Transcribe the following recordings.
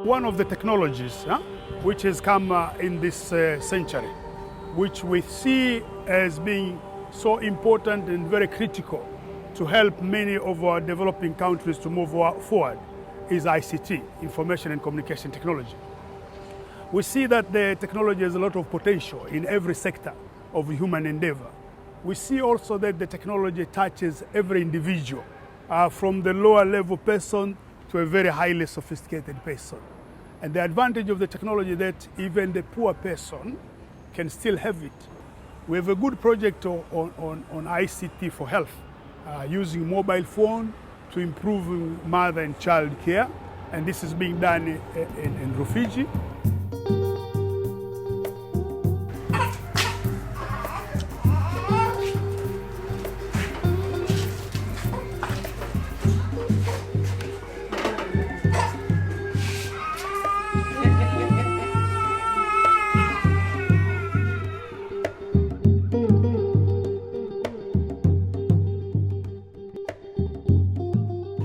one of the technologies which has come in this century, which we see as being so important and very critical to help many of our developing countries to move forward, is ICT, Information and Communication Technology. We see that the technology has a lot of potential in every sector of human endeavor. We see also that the technology touches every individual, from the lower level person to a very highly sophisticated person. And the advantage of the technology that even the poor person can still have it. We have a good project on ICT for health, using mobile phone to improve mother and child care. And this is being done in Rufiji.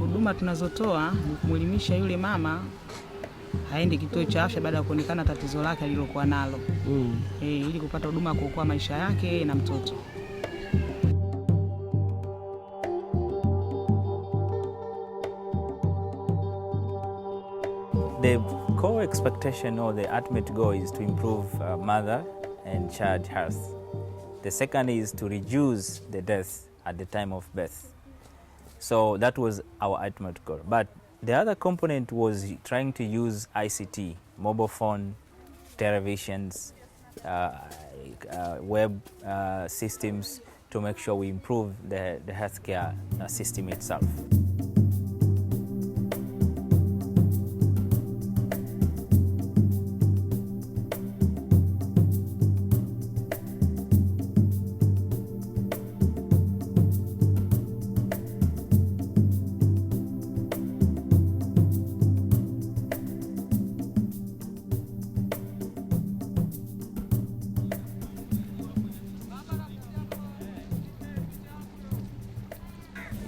Huduma tunazotoa ni kumwelimisha yule mama aende kituo cha afya baada ya kuonekana tatizo lake alilokuwa nalo. Ili kupata huduma kuokoa maisha yake na mtoto. The core expectation or the ultimate goal is to improve mother and child health. The second is to reduce the deaths at the time of birth. So that was our ultimate goal. But the other component was trying to use ICT, mobile phone, televisions, web systems to make sure we improve the healthcare system itself.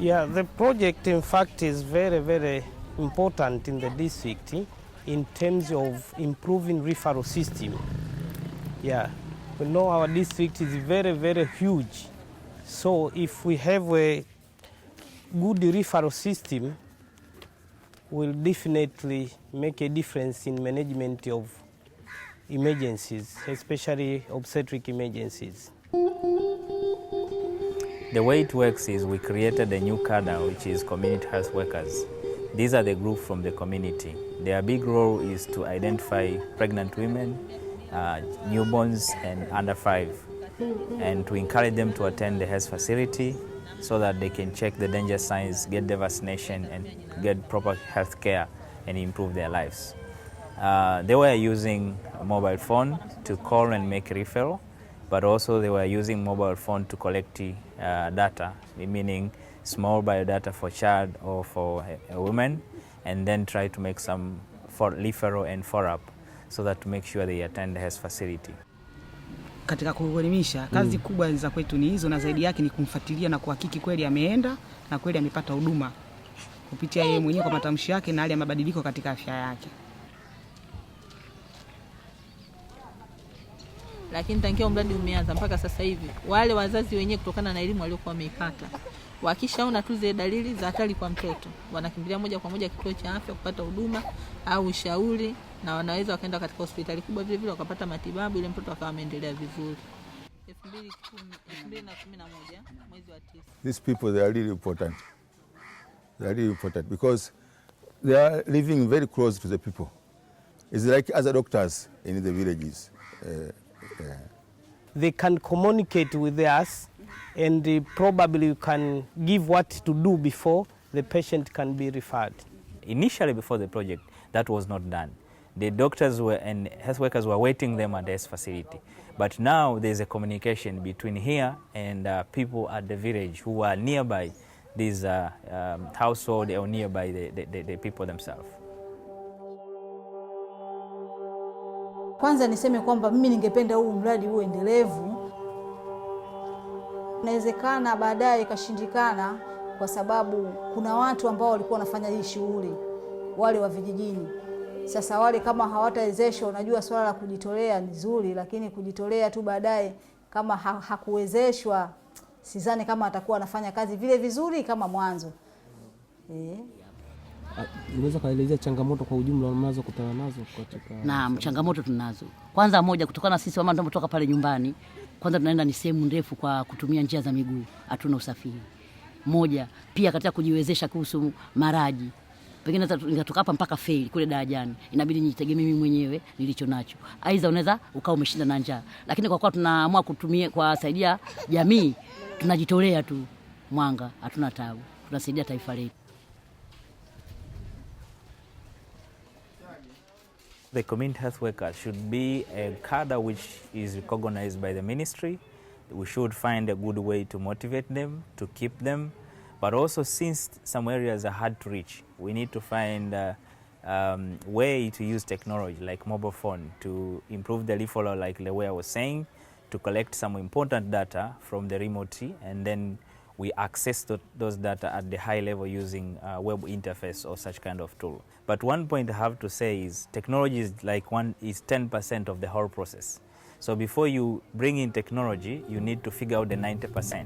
Yeah, the project in fact is very, very important in the district in terms of improving referral system. Yeah, we know our district is very, very huge. So if we have a good referral system, will definitely make a difference in management of emergencies, especially obstetric emergencies. The way it works is we created a new cadre, which is community health workers. These are the group from the community. Their big role is to identify pregnant women, newborns and under 5, and to encourage them to attend the health facility so that they can check the danger signs, get the vaccination and get proper health care and improve their lives. They were using a mobile phone to call and make referral, but also they were using mobile phone to collect data, meaning small biodata for child or for a woman, and then try to make some referral and follow-up so that to make sure they attend the health facility. Katika kuelimisha, kazi kubwa za kwetu ni hizo, na zaidi yake ni kumfuatilia na kuhakiki kweli ameenda na kweli amepata huduma kupitia yeye mwenyewe kwa matamshi yake na hali ya mabadiliko katika afya yake. Lakini tangia mradi umeanza mpaka sasa hivi, wale wazazi wenyewe kutokana na elimu waliokuwa wameipata, wakishaona tu zile dalili za hatari kwa mtoto, wanakimbilia moja kwa moja kituo cha afya kupata huduma au ushauri, na wanaweza wakaenda katika hospitali kubwa vile vile wakapata matibabu ile mtoto akawa ameendelea vizuri. 2011 mwezi wa 9. These people, they are really important. They are really important because they are living very close to the people. It's like other doctors in the villages. They can communicate with us and probably can give what to do before the patient can be referred. Initially, before the project, that was not done. The doctors and health workers were waiting them at the health facility. But now there's a communication between here and people at the village who are nearby this household or nearby the people themselves. Kwanza niseme kwamba mimi ningependa huu mradi uwe endelevu. Inawezekana baadaye ikashindikana kwa sababu kuna watu ambao walikuwa wanafanya hii shughuli, wale wa vijijini. Sasa wale kama hawatawezeshwa, unajua swala la kujitolea ni zuri, lakini kujitolea tu baadaye kama hakuwezeshwa, sidhani kama atakuwa anafanya kazi vile vizuri kama mwanzo. Unaweza kaelezea changamoto kwa ujumla unazokutana nazo katika? Naam, changamoto tunazo. Kwanza moja, kutokana na sisi mama tunatoka pale nyumbani, kwanza tunaenda ni sehemu ndefu kwa kutumia njia za miguu, hatuna usafiri. Moja, pia katika kujiwezesha kuhusu maraji. Pengine ningatoka hapa mpaka Feli kule darajani, inabidi nijitegemee mimi mwenyewe nilicho nacho. Aidha unaweza ukao umeshinda na njaa. Lakini kwa kuwa tunaamua kutumia kwa saidia jamii, tunajitolea tu. Mwanga, hatuna tabu. Tunasaidia taifa letu. The community health workers should be a cadre which is recognized by the ministry. We should find a good way to motivate them, to keep them. But also, since some areas are hard to reach, we need to find a way to use technology like mobile phone to improve the referral, like the way I was saying, to collect some important data from the remote, and then we access those data at the high level using web interface or such kind of tool. But one point I have to say is technology is 10% of the whole process. So before you bring in technology, you need to figure out the 90%.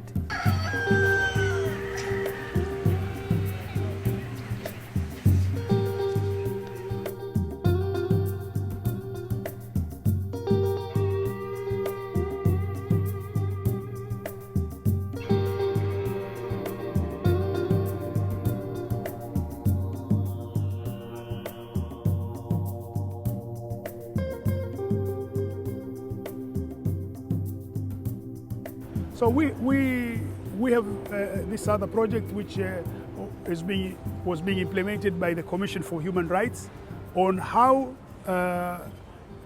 So we have this other project which was being implemented by the Commission for Human Rights on how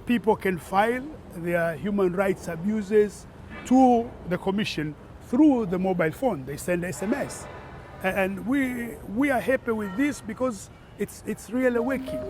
people can file their human rights abuses to the Commission through the mobile phone. They send SMS, and we are happy with this because it's really working.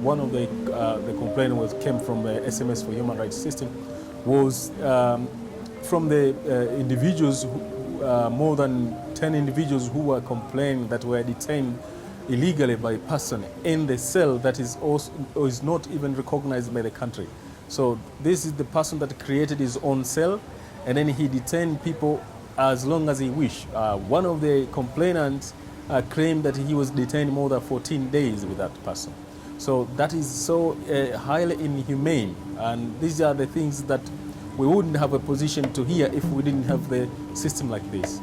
One of the complaints came from the SMS for Human Rights system was from the individuals, more than 10 individuals who were complaining that were detained illegally by a person in the cell that is not even recognized by the country. So this is the person that created his own cell, and then he detained people as long as he wished. One of the complainants claimed that he was detained more than 14 days with that person. So that is so highly inhumane, and these are the things that we wouldn't have a position to hear if we didn't have the system like this.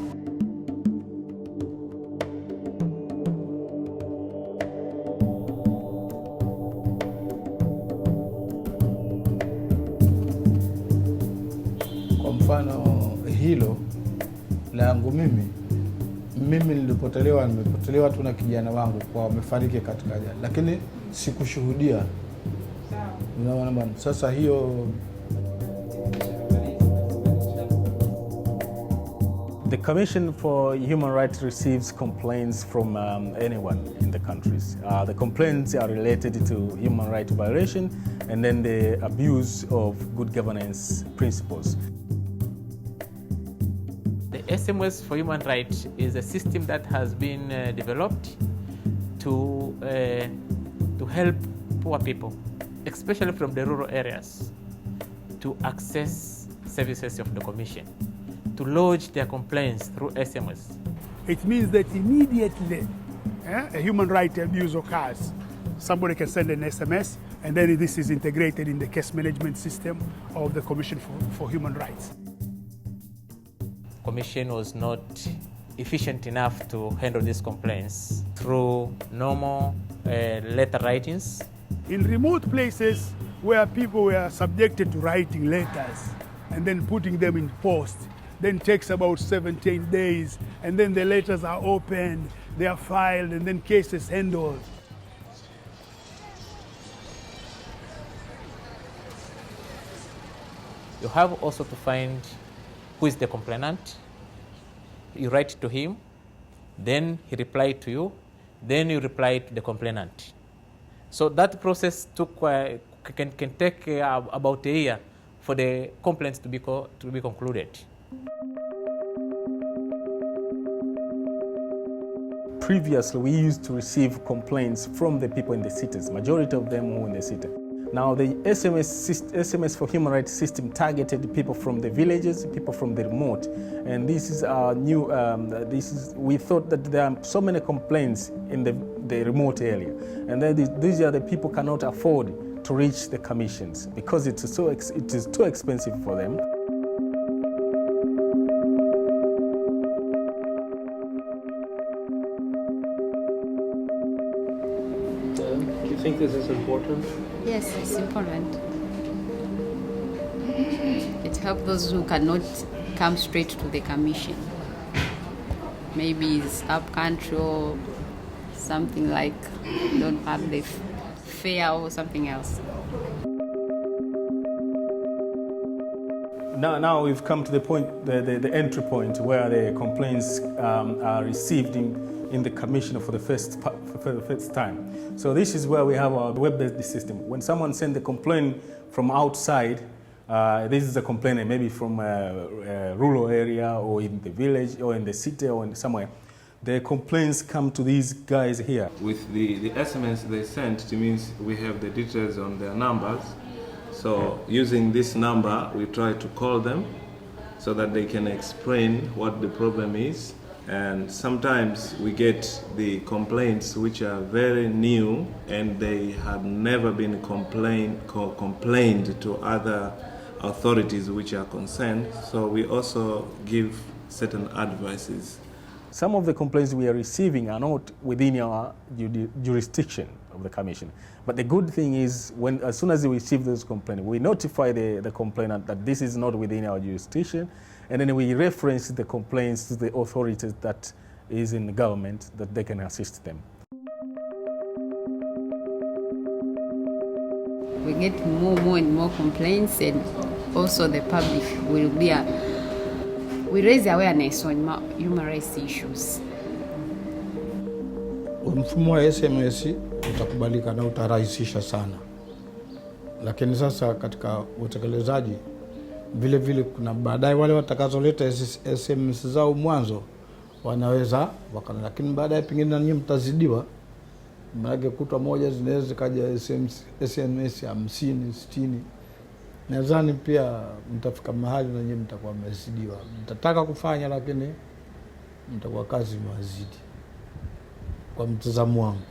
Kwa mfano hilo langu mimi nimepotelewa tu na kijana wangu kwa wamefariki katika ajali, lakini sikushuhudia. Unaona bwana, sasa hiyo. The Commission for Human Rights receives complaints from anyone in the countries. The complaints are related to human rights violation and then the abuse of good governance principles. The SMS for Human Rights is a system that has been developed to help poor people, especially from the rural areas, to access services of the Commission, to lodge their complaints through SMS. It means that immediately a human rights abuse occurs, somebody can send an SMS, and then this is integrated in the case management system of the Commission for Human Rights. Commission was not efficient enough to handle these complaints through normal letter writings. In remote places where people were subjected to writing letters and then putting them in post, then takes about 17 days, and then the letters are opened, they are filed, and then cases handled. You have also to find who is the complainant. You write to him, then he replied to you, then you reply to the complainant. So that process can take about a year for the complaints to be concluded. Previously, we used to receive complaints from the people in the cities, majority of them were in the city. Now, the SMS for Human Rights system targeted people from the villages, people from the remote, and this is our new. We thought that there are so many complaints in the remote area, and then these are the people cannot afford to reach the commissions because it is too expensive for them. Do you think this is important? Yes, it's important. It helps those who cannot come straight to the commission. Maybe it's up country or something like don't have the fare or something else. Now we've come to the point, the entry point where the complaints are received in the commission for the first time. So this is where we have our web-based system. When someone sends a complaint from outside, this is a complaint maybe from a rural area or in the village or in the city or in somewhere. The complaints come to these guys here. With the SMS they sent, it means we have the details on their numbers. So using this number, we try to call them so that they can explain what the problem is. And sometimes we get the complaints which are very new and they have never been complained to other authorities which are concerned. So we also give certain advices. Some of the complaints we are receiving are not within our jurisdiction of the commission. But the good thing is, as soon as we receive those complaints, we notify the complainant that this is not within our jurisdiction, and then we reference the complaints to the authorities that is in the government that they can assist them. We get more and more complaints, and also the public will be we raise awareness on human rights issues. Mfumo wa SMS utakubalika na utarahisisha sana, lakini sasa katika utekelezaji vile kuna baadaye wale watakazoleta SMS zao mwanzo wanaweza wakana, lakini baadaye pengine na nyinyi mtazidiwa, maana kutwa moja zinaweza kaja SMS 50 60. Nadhani pia mtafika mahali na nyinyi mtakuwa mmezidiwa, mtataka kufanya lakini mtakuwa kazi mwazidi, kwa mtazamo wangu.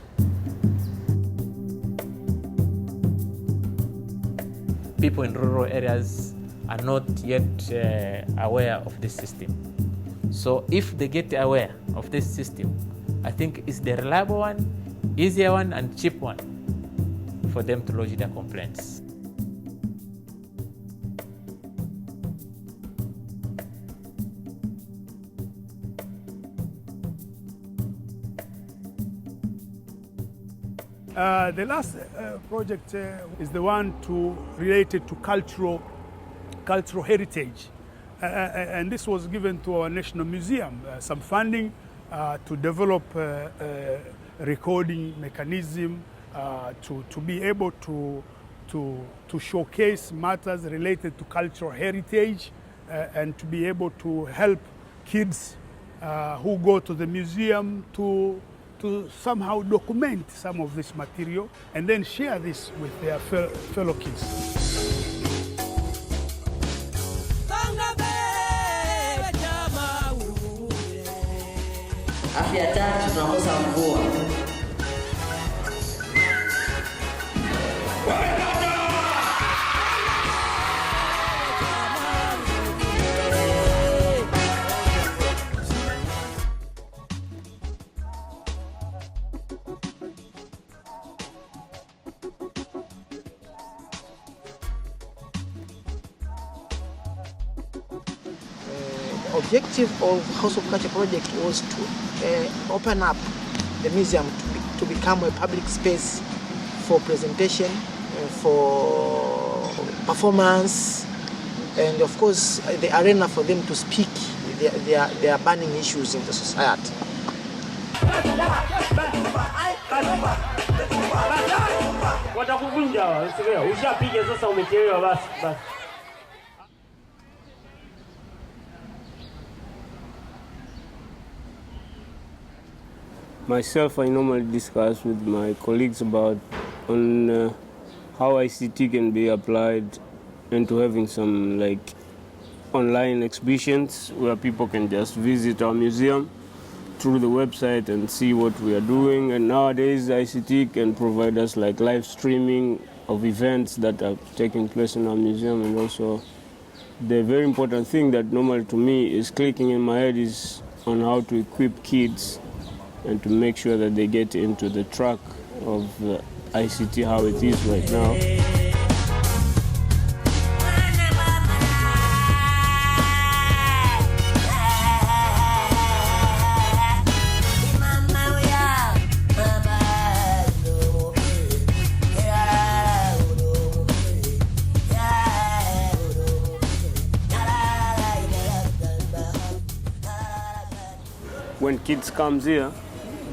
People in rural areas are not yet aware of this system. So if they get aware of this system, I think it's the reliable one, easier one, and cheap one for them to lodge their complaints. The last project is the one related to cultural heritage, and this was given to our National Museum some funding to develop a recording mechanism to be able to showcase matters related to cultural heritage and to be able to help kids who go to the museum to somehow document some of this material and then share this with their fellow kids. Afya tatu tunakosa mvua. Objective of House of Culture project was to open up the museum to become a public space for presentation, for performance, and of course the arena for them to speak their burning issues in the society. Watakuvunja wewe, ushapiga sasa umechelewa basi. Myself, I normally discuss with my colleagues about how ICT can be applied into having some like online exhibitions where people can just visit our museum through the website and see what we are doing. And nowadays ICT can provide us like live streaming of events that are taking place in our museum. And also the very important thing that normally to me is clicking in my head is on how to equip kids and to make sure that they get into the track of ICT how it is right now. When kids come here,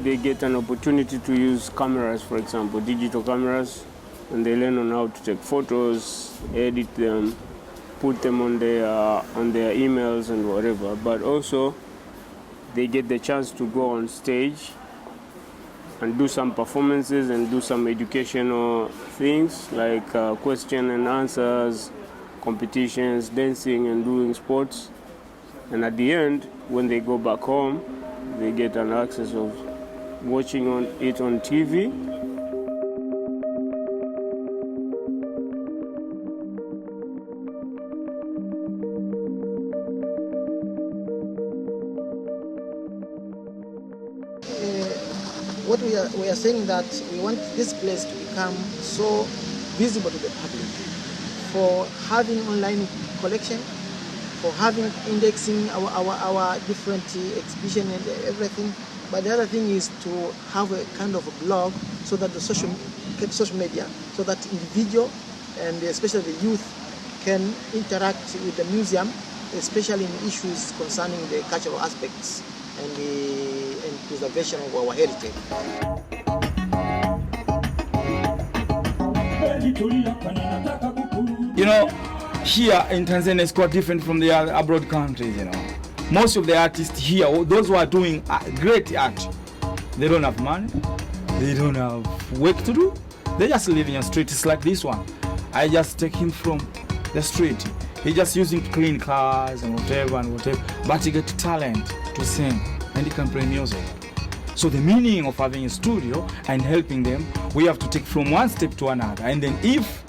they get an opportunity to use cameras, for example, digital cameras, and they learn on how to take photos, edit them, put them on their emails and whatever. But also, they get the chance to go on stage and do some performances and do some educational things like question and answers, competitions, dancing and doing sports. And at the end, when they go back home, they get an access of watching it on TV. What we are saying that we want this place to become so visible to the public for having online collection, for having indexing our different exhibition and everything. But the other thing is to have a kind of a blog so that the social media, so that individual and especially the youth can interact with the museum, especially in issues concerning the cultural aspects and preservation of our heritage. You know, here in Tanzania is quite different from the other abroad countries, you know. Most of the artists here, those who are doing great art, they don't have money, they don't have work to do, they just live in streets like this one. I just take him from the street. He just using clean cars and whatever, but he get talent to sing and he can play music. So the meaning of having a studio and helping them, we have to take from one step to another. And then if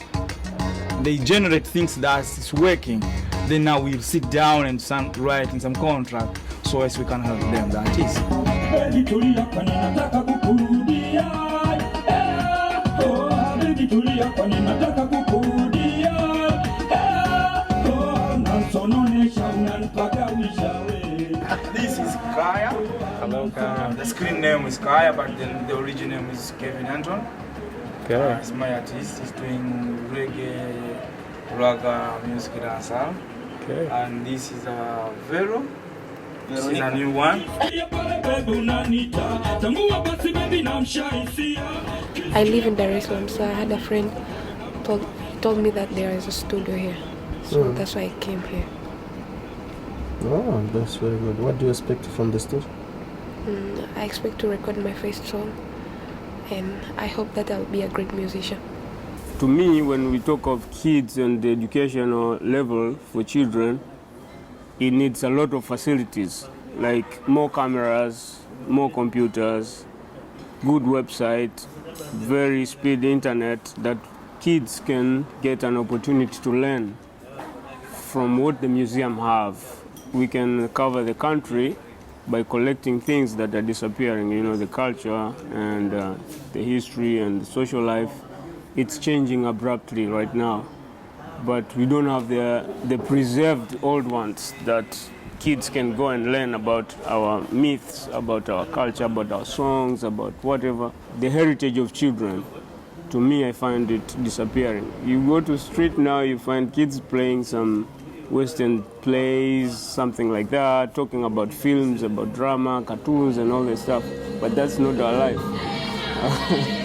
they generate things that is working, then now we'll sit down and start writing some contract so as we can help them. That is. This is Kaya. Hello, Kaya. The screen name is Kaya, but then the original name is Kevin Anton. Okay. He's my artist. He's doing reggae, raga, music, dancehall. Okay. And this is Vero. This is a new one. I live in Dar es Salaam, so I had a friend told me that there is a studio here. So that's why I came here. Oh, that's very good. What do you expect from the studio? I expect to record my first song, and I hope that I'll be a great musician. To me, when we talk of kids and the educational level for children, it needs a lot of facilities, like more cameras, more computers, good website, very speed internet, that kids can get an opportunity to learn from what the museum have. We can cover the country by collecting things that are disappearing, you know, the culture and the history and the social life. It's changing abruptly right now, but we don't have the preserved old ones that kids can go and learn about our myths, about our culture, about our songs, about whatever. The heritage of children, to me, I find it disappearing. You go to street now, you find kids playing some Western plays, something like that, talking about films, about drama, cartoons and all that stuff. But that's not our life.